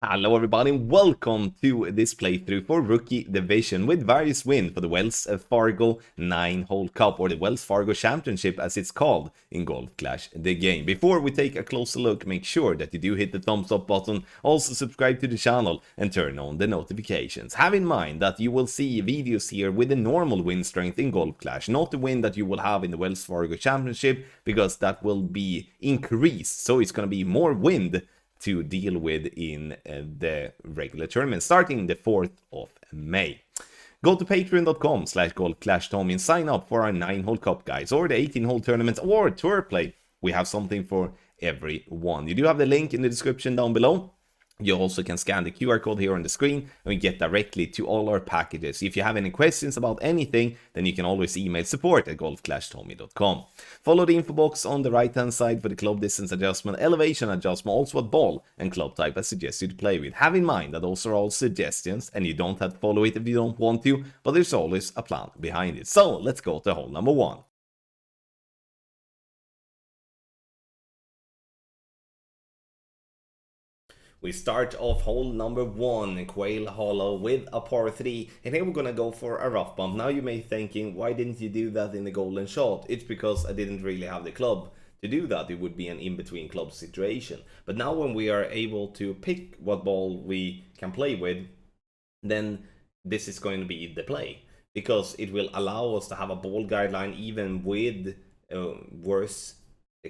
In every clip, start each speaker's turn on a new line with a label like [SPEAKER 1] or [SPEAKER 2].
[SPEAKER 1] Hello everybody and welcome to this playthrough for Rookie Division with various wins for the Wells Fargo 9-hole Cup, or the Wells Fargo Championship as it's called in Golf Clash the game. Before we take a closer look, make sure that you do hit the thumbs up button, also subscribe to the channel and turn on the notifications. Have in mind that you will see videos here with the normal win strength in Golf Clash, not the win that you will have in the Wells Fargo Championship, because that will be increased, so it's going to be more wind to deal with in the regular tournament starting the 4th of May. Go to patreon.com/golfclashtommy and sign up for our 9-hole cup guys, or the 18-hole tournament, or tour play. We have something for everyone. You do have the link in the description down below. You also can scan the QR code here on the screen and we get directly to all our packages. If you have any questions about anything, then you can always email support@golfclashtommy.com. Follow the info box on the right hand side for the club distance adjustment, elevation adjustment, also what ball and club type I suggest you to play with. Have in mind that those are all suggestions and you don't have to follow it if you don't want to, but there's always a plan behind it. So let's go to hole number 1. We start off hole number 1, Quail Hollow, with a par 3, and here we're gonna go for a rough bump. Now you may be thinking, why didn't you do that in the golden shot? It's because I didn't really have the club to do that. It would be an in-between club situation. But now when we are able to pick what ball we can play with, then this is going to be the play, because it will allow us to have a ball guideline even with worse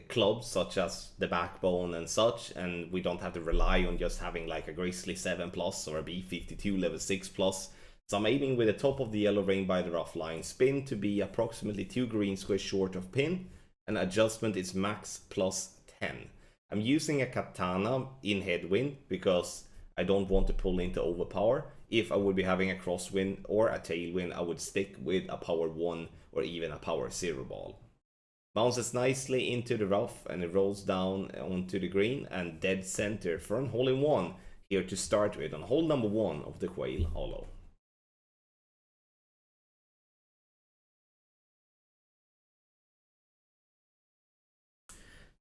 [SPEAKER 1] clubs such as the backbone and such, and we don't have to rely on just having like a Grizzly 7 plus or a B52 level 6 plus. So I'm aiming with the top of the yellow ring by the rough line, spin to be approximately 2 green squares short of pin, and adjustment is max plus 10. I'm using a katana in headwind because I don't want to pull into overpower. If I would be having a crosswind or a tailwind, I would stick with a power 1 or even a power 0 ball. Bounces nicely into the rough and it rolls down onto the green and dead center for a hole-in-one here to start with on hole number 1 of the Quail Hollow.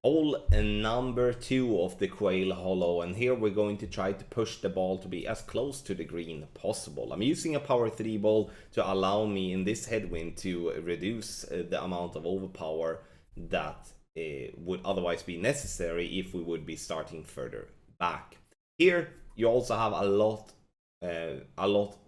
[SPEAKER 1] Hole number 2 of the Quail Hollow, and here we're going to try to push the ball to be as close to the green as possible. I'm using a power 3 ball to allow me in this headwind to reduce the amount of overpower that would otherwise be necessary if we would be starting further back. Here you also have a lot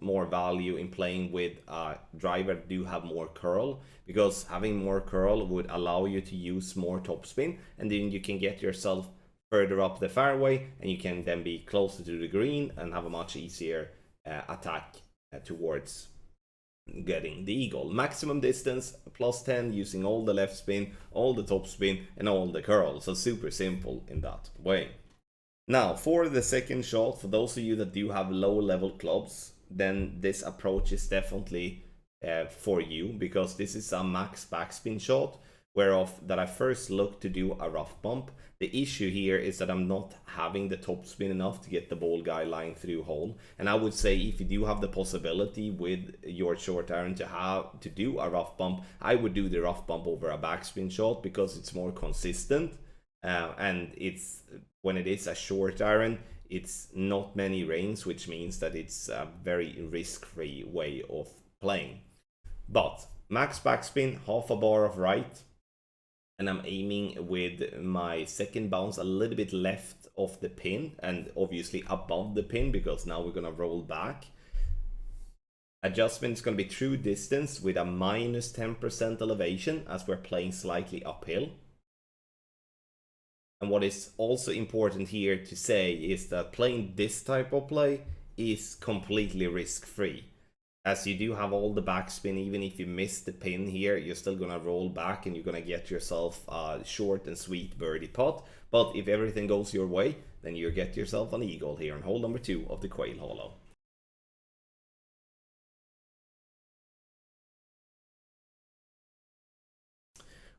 [SPEAKER 1] more value in playing with a driver that do have more curl, because having more curl would allow you to use more topspin, and then you can get yourself further up the fairway and you can then be closer to the green and have a much easier attack towards getting the eagle. Maximum distance plus 10 using all the left spin, all the top spin and all the curl. So super simple in that way. Now for the second shot, for those of you that do have low level clubs, then this approach is definitely for you, because this is a max backspin shot, whereof that I first look to do a rough bump. The issue here is that I'm not having the top spin enough to get the ball guideline through hole, and I would say if you do have the possibility with your short iron to do a rough bump, I would do the rough bump over a backspin shot, because it's more consistent, and it's when it is a short iron, it's not many rings, which means that it's a very risk-free way of playing. But max backspin, half a bar of right, and I'm aiming with my second bounce a little bit left of the pin and obviously above the pin, because now we're gonna roll back. Adjustment is gonna be true distance with a minus 10% elevation, as we're playing slightly uphill. And what is also important here to say is that playing this type of play is completely risk-free, as you do have all the backspin. Even if you miss the pin here, you're still gonna roll back and you're gonna get yourself a short and sweet birdie putt. But if everything goes your way, then you get yourself an eagle here on hole number 2 of the Quail Hollow.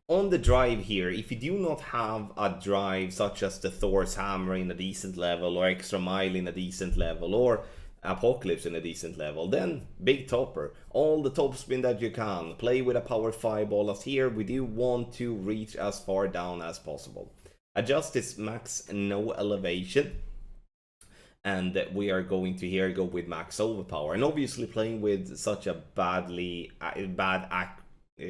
[SPEAKER 1] On the drive here, if you do not have a drive such as the Thor's Hammer in a decent level, or Extra Mile in a decent level, or Apocalypse in a decent level, then big topper, all the topspin that you can, play with a power 5 ball, as here we do want to reach as far down as possible. Adjust this max no elevation, And we are going to here go with max overpower. And obviously playing with such a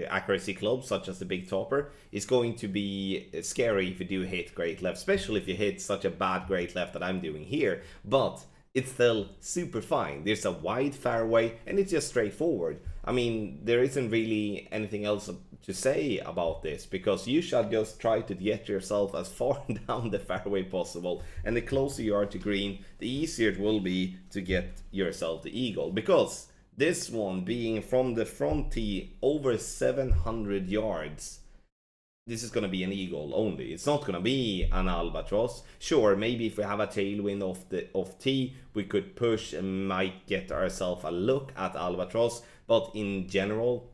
[SPEAKER 1] accuracy club such as the big topper is going to be scary if you do hit great left, especially if you hit such a bad great left that I'm doing here. But it's still super fine. There's a wide fairway and it's just straightforward. I mean, there isn't really anything else to say about this, because you should just try to get yourself as far down the fairway possible, and the closer you are to green, the easier it will be to get yourself the eagle, because this one being from the front tee over 700 yards, this is going to be an eagle only. It's not going to be an albatross. Sure, maybe if we have a tailwind off tee, we could push and might get ourselves a look at albatross, but in general,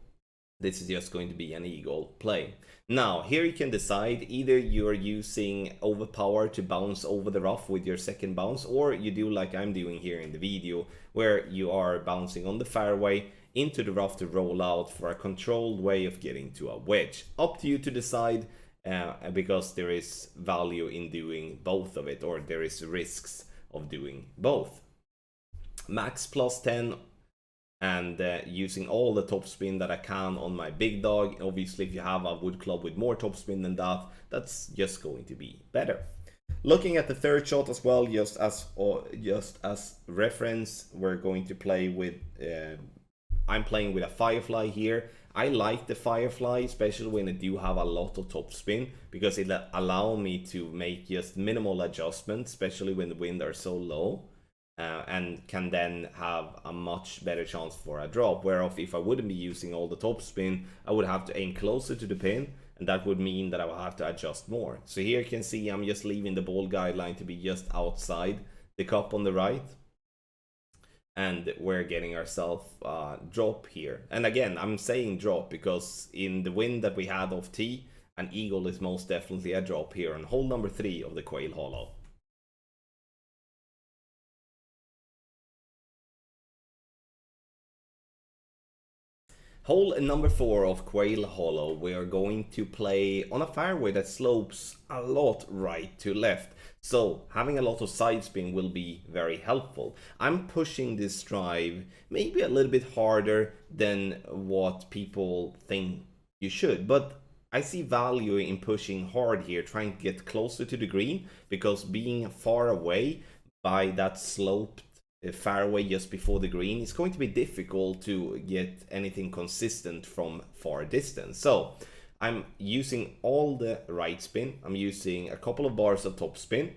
[SPEAKER 1] this is just going to be an eagle play. Now, here you can decide, either you're using overpower to bounce over the rough with your second bounce, or you do like I'm doing here in the video, where you are bouncing on the fairway into the rough to roll out for a controlled way of getting to a wedge. Up to you to decide, because there is value in doing both of it, or there is risks of doing both. Max plus 10, and using all the topspin that I can on my big dog. Obviously, if you have a wood club with more topspin than that, that's just going to be better. Looking at the third shot as well, just as reference, we're going to play with I'm playing with a Firefly here. I like the Firefly, especially when I do have a lot of topspin, because it allows me to make just minimal adjustments, especially when the wind are so low. And can then have a much better chance for a drop, whereas if I wouldn't be using all the topspin, I would have to aim closer to the pin, and that would mean that I would have to adjust more. So here you can see I'm just leaving the ball guideline to be just outside the cup on the right, and we're getting ourselves drop here. And again, I'm saying drop because in the wind that we had off tee, an eagle is most definitely a drop here on hole number 3 of the Quail Hollow. Hole number 4 of Quail Hollow, we are going to play on a fairway that slopes a lot right to left. So having a lot of side spin will be very helpful. I'm pushing this drive maybe a little bit harder than what people think you should, but I see value in pushing hard here, trying to get closer to the green, because being far away by that sloped fairway just before the green, it's going to be difficult to get anything consistent from far distance. So I'm using all the right spin, I'm using a couple of bars of top spin,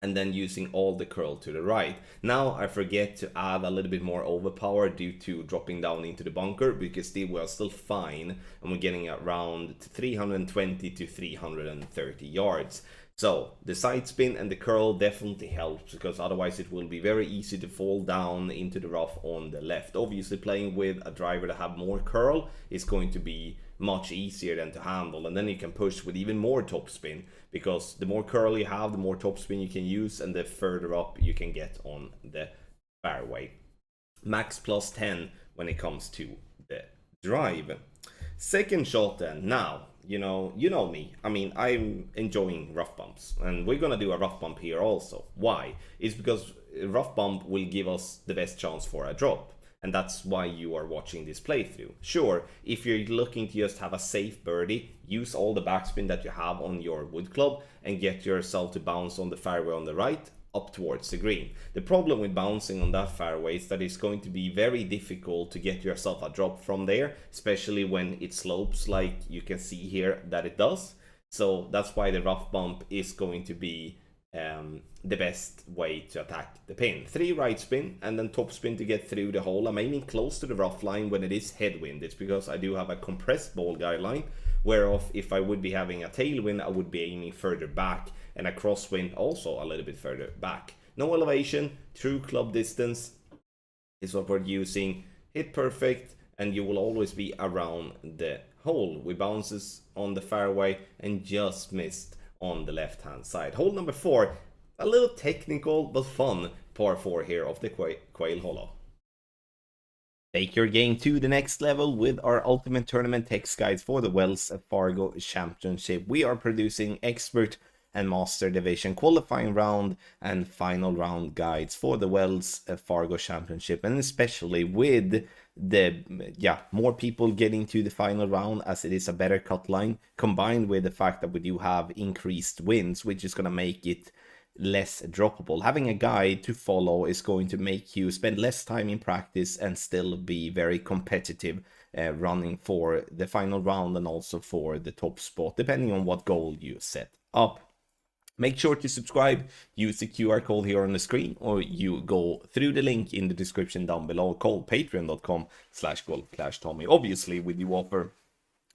[SPEAKER 1] and then using all the curl to the right. Now I forget to add a little bit more overpower due to dropping down into the bunker, because we're still fine, and we're getting around 320 to 330 yards. So the side spin and the curl definitely helps, because otherwise it will be very easy to fall down into the rough on the left. Obviously playing with a driver that have more curl is going to be much easier than to handle, and then you can push with even more topspin, because the more curl you have, the more topspin you can use, and the further up you can get on the fairway. Max plus 10 when it comes to the drive. Second shot then. Now, you know me. I mean, I'm enjoying rough bumps, and we're gonna do a rough bump here also. Why? It's because a rough bump will give us the best chance for a drop, and that's why you are watching this playthrough. Sure, if you're looking to just have a safe birdie, use all the backspin that you have on your wood club and get yourself to bounce on the fairway on the right up towards the green. The problem with bouncing on that fairway is that it's going to be very difficult to get yourself a drop from there, especially when it slopes like you can see here that it does. So that's why the rough bump is going to be the best way to attack the pin. 3 right spin and then top spin to get through the hole. I'm aiming close to the rough line when it is headwind. It's because I do have a compressed ball guideline, whereof if I would be having a tailwind, I would be aiming further back, and a crosswind also a little bit further back. No elevation, true club distance is what we're using. Hit perfect, and you will always be around the hole. We bounces on the fairway and just missed on the left hand side. Hole number 4, a little technical but fun par 4 here of the Quail Hollow. Take your game to the next level with our ultimate tournament text guides for the Wells Fargo Championship. We are producing expert and Master Division qualifying round and final round guides for the Wells Fargo Championship, and especially with the more people getting to the final round, as it is a better cut line, combined with the fact that we do have increased wins, which is going to make it less droppable. Having a guide to follow is going to make you spend less time in practice and still be very competitive running for the final round and also for the top spot, depending on what goal you set up. Make sure to subscribe, use the QR code here on the screen, or you go through the link in the description down below, called patreon.com/golfclashtommy. Obviously, we do offer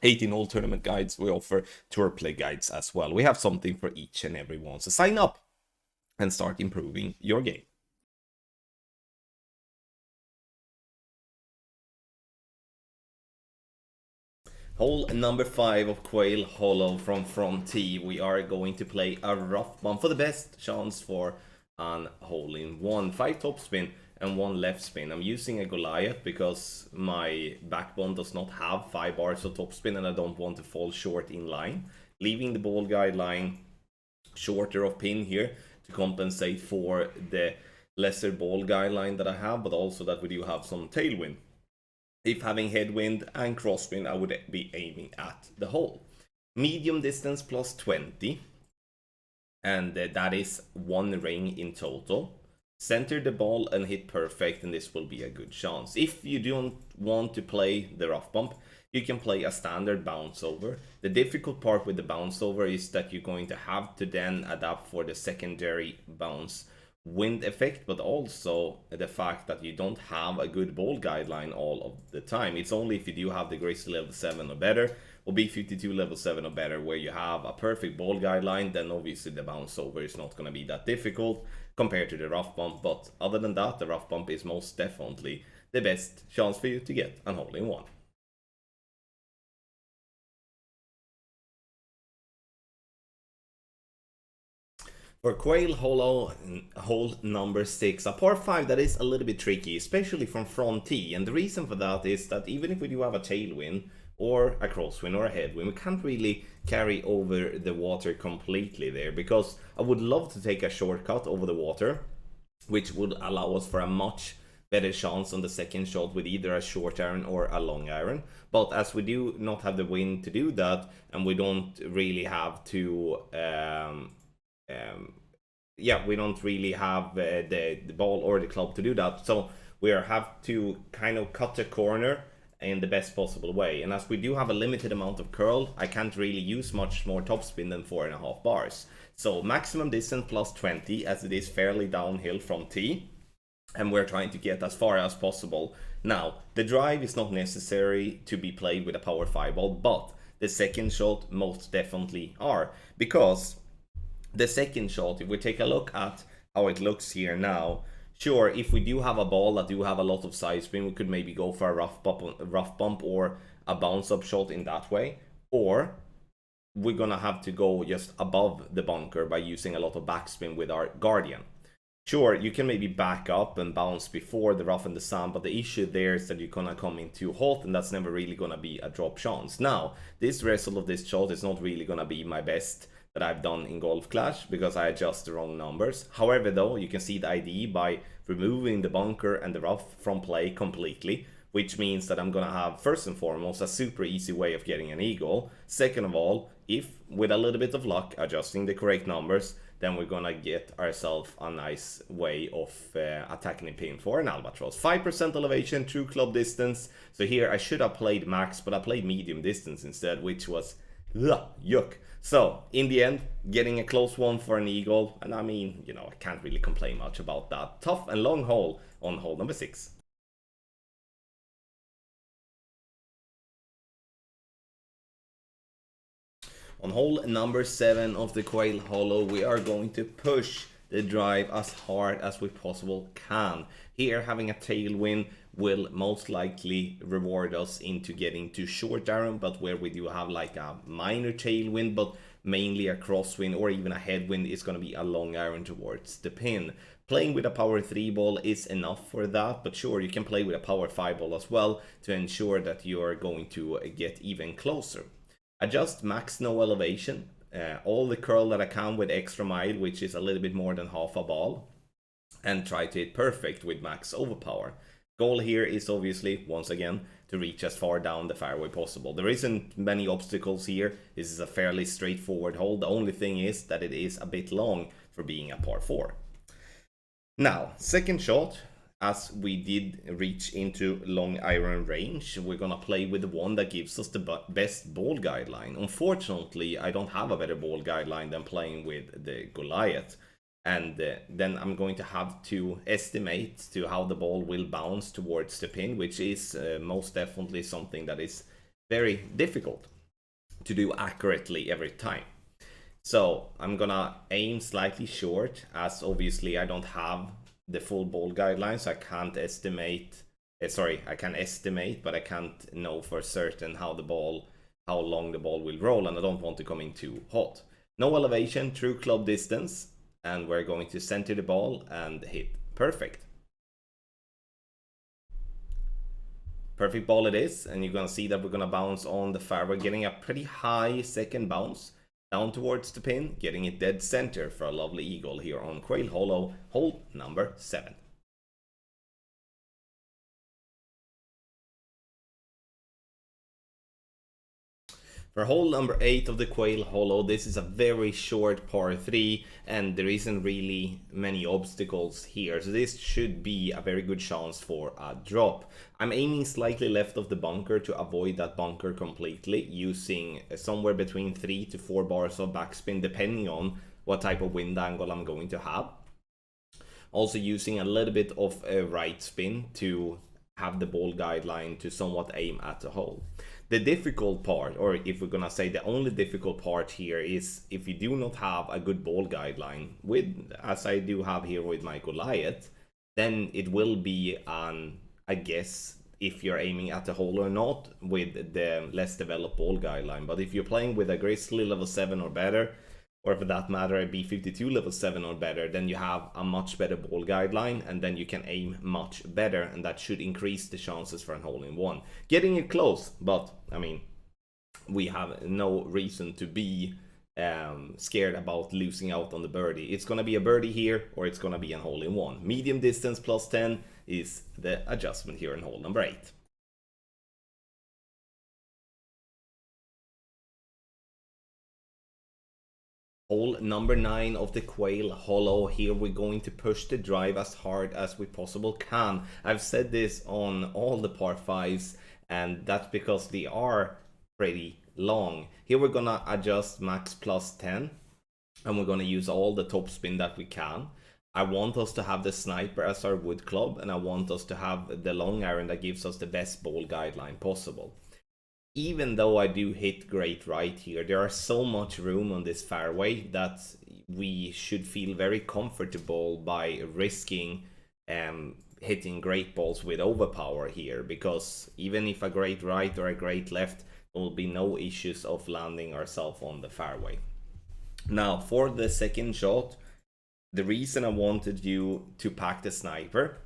[SPEAKER 1] 18 hole tournament guides, we offer tour play guides as well. We have something for each and every one, so sign up and start improving your game. Hole number 5 of Quail Hollow from front tee. We are going to play a rough bump for the best chance for an hole-in-one. 5 topspin and 1 left spin. I'm using a Goliath because my backbone does not have 5 bars of topspin and I don't want to fall short in line. Leaving the ball guide line shorter of pin here to compensate for the lesser ball guideline that I have, but also that we do have some tailwind. If having headwind and crosswind, I would be aiming at the hole. Medium distance plus 20, and that is 1 ring in total. Center the ball and hit perfect, and this will be a good chance. If you don't want to play the rough bump, you can play a standard bounce over. The difficult part with the bounce over is that you're going to have to then adapt for the secondary bounce wind effect, but also the fact that you don't have a good ball guideline all of the time. It's only if you do have the Grizzly level 7 or better, or B52 level 7 or better, where you have a perfect ball guideline, then obviously the bounce over is not going to be that difficult compared to the rough bump. But other than that, the rough bump is most definitely the best chance for you to get an hole-in-one. For Quail Hollow, hole number 6, a par 5 that is a little bit tricky, especially from front tee. And the reason for that is that even if we do have a tailwind or a crosswind or a headwind, we can't really carry over the water completely there, because I would love to take a shortcut over the water, which would allow us for a much better chance on the second shot with either a short iron or a long iron. But as we do not have the wind to do that, and we don't really have to we don't really have the ball or the club to do that, so we have to kind of cut the corner in the best possible way. And as we do have a limited amount of curl, I can't really use much more topspin than 4.5 bars. So maximum distance plus 20, as it is fairly downhill from tee, and we're trying to get as far as possible. Now, the drive is not necessary to be played with a power 5 ball, but the second shot most definitely are, because the second shot, if we take a look at how it looks here now, sure, if we do have a ball that do have a lot of side spin, we could maybe go for a rough bump or a bounce up shot in that way, or we're gonna have to go just above the bunker by using a lot of backspin with our Guardian. Sure, you can maybe back up and bounce before the rough and the sand, but the issue there is that you're gonna come in too hot, and that's never really gonna be a drop chance. Now, this result of this shot is not really gonna be my best that I've done in Golf Clash, because I adjust the wrong numbers. However, though, you can see the ID by removing the bunker and the rough from play completely, which means that I'm gonna have, first and foremost, a super easy way of getting an eagle. Second of all, if with a little bit of luck, adjusting the correct numbers, then we're gonna get ourselves a nice way of attacking the pin for an albatross. 5% elevation, true club distance. So here I should have played max, but I played medium distance instead, which was yuck. So in the end, getting a close one for an eagle, and I mean, you know, I can't really complain much about that. Tough and long hole on hole number 6. On hole number 7 of the Quail Hollow, we are going to push the drive as hard as we possible can. Here, having a tailwind will most likely reward us into getting to short iron, but where we do have like a minor tailwind, but mainly a crosswind or even a headwind, is going to be a long iron towards the pin. Playing with a power 3 ball is enough for that, but sure, you can play with a power 5 ball as well to ensure that you are going to get even closer. Adjust max no elevation all the curl that I can with extra mile, which is a little bit more than half a ball, and try to hit perfect with max overpower. Goal here is obviously, once again, to reach as far down the fairway possible. There isn't many obstacles here. This is a fairly straightforward hole. The only thing is that it is a bit long for being a par 4. Now, second shot, as we did reach into long iron range, we're gonna play with the one that gives us the best ball guideline. Unfortunately, I don't have a better ball guideline than playing with the Goliath. And then I'm going to have to estimate to how the ball will bounce towards the pin, which is most definitely something that is very difficult to do accurately every time. So I'm gonna aim slightly short, as obviously I don't have the full ball guidelines. So I can't estimate, I can estimate, but I can't know for certain how long the ball will roll, and I don't want to come in too hot. No elevation, true club distance. And we're going to center the ball and hit perfect. Perfect ball it is, and you're gonna see that we're gonna bounce on the fairway, getting a pretty high second bounce down towards the pin, getting it dead center for a lovely eagle here on Quail Hollow, hole number 7. For hole number 8 of the Quail Hollow, this is a very short par 3, and there isn't really many obstacles here, so this should be a very good chance for a drop. I'm aiming slightly left of the bunker to avoid that bunker completely, using somewhere between 3 to 4 bars of backspin, depending on what type of wind angle I'm going to have. Also using a little bit of a right spin to have the ball guideline to somewhat aim at the hole. The difficult part, or if we're gonna say the only difficult part here, is if you do not have a good ball guideline, with, as I do have here with my Goliath, then it will be an, I guess, if you're aiming at the hole or not, with the less developed ball guideline. But if you're playing with a Grizzly level 7 or better, or for that matter a B52 level 7 or better, then you have a much better ball guideline, and then you can aim much better, and that should increase the chances for an hole-in-one. Getting it close, but I mean, we have no reason to be scared about losing out on the birdie. It's gonna be a birdie here, or it's gonna be a hole-in-one. Medium distance plus 10 is the adjustment here in hole number 8. Hole number 9 of the Quail Hollow. Here we're going to push the drive as hard as we possibly can. I've said this on all the par 5s, and that's because they are pretty long. Here we're gonna adjust max plus 10, and we're gonna use all the top spin that we can. I want us to have the sniper as our wood club, and I want us to have the long iron that gives us the best ball guideline possible. Even though I do hit great right here, there is so much room on this fairway that we should feel very comfortable by risking hitting great balls with overpower here, because even if a great right or a great left, there will be no issues of landing ourselves on the fairway. Now, for the second shot, the reason I wanted you to pack the sniper,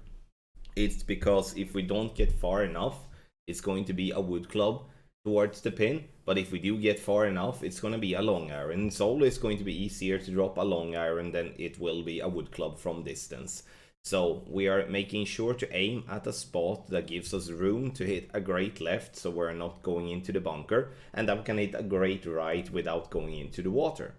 [SPEAKER 1] it's because if we don't get far enough, it's going to be a wood club towards the pin, but if we do get far enough, it's going to be a long iron. It's always going to be easier to drop a long iron than it will be a wood club from distance. So we are making sure to aim at a spot that gives us room to hit a great left, so we're not going into the bunker, and that we can hit a great right without going into the water.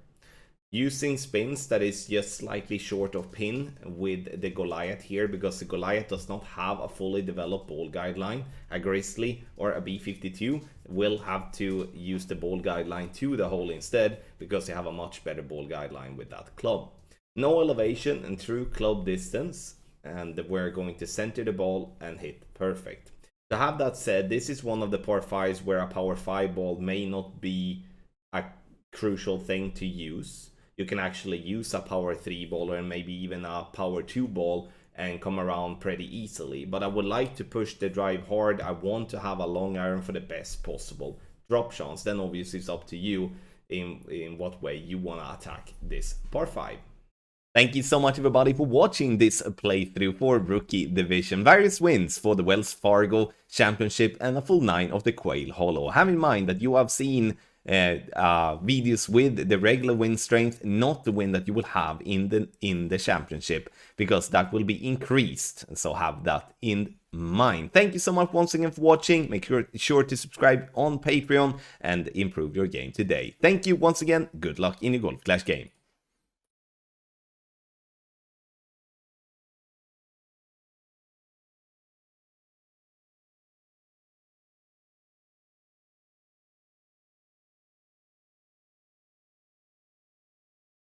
[SPEAKER 1] Using spins that is just slightly short of pin with the Goliath here, because the Goliath does not have a fully developed ball guideline. A Grizzly or a B52 will have to use the ball guideline to the hole instead, because they have a much better ball guideline with that club. No elevation and true club distance, and we're going to center the ball and hit perfect. To have that said, this is one of the par 5s where a power 5 ball may not be a crucial thing to use. You can actually use a power 3 ball or maybe even a power 2 ball and come around pretty easily. But I would like to push the drive hard. I want to have a long iron for the best possible drop chance. Then obviously it's up to you in what way you want to attack this par 5. Thank you so much everybody for watching this playthrough for Rookie Division. Various wins for the Wells Fargo Championship and a full 9 of the Quail Hollow. Have in mind that you have seen videos with the regular win strength, not the win that you will have in the championship, because that will be increased. So have that in mind. Thank you so much once again for watching. Make sure to subscribe on Patreon and improve your game today. Thank you once again. Good luck in your Golf Clash game.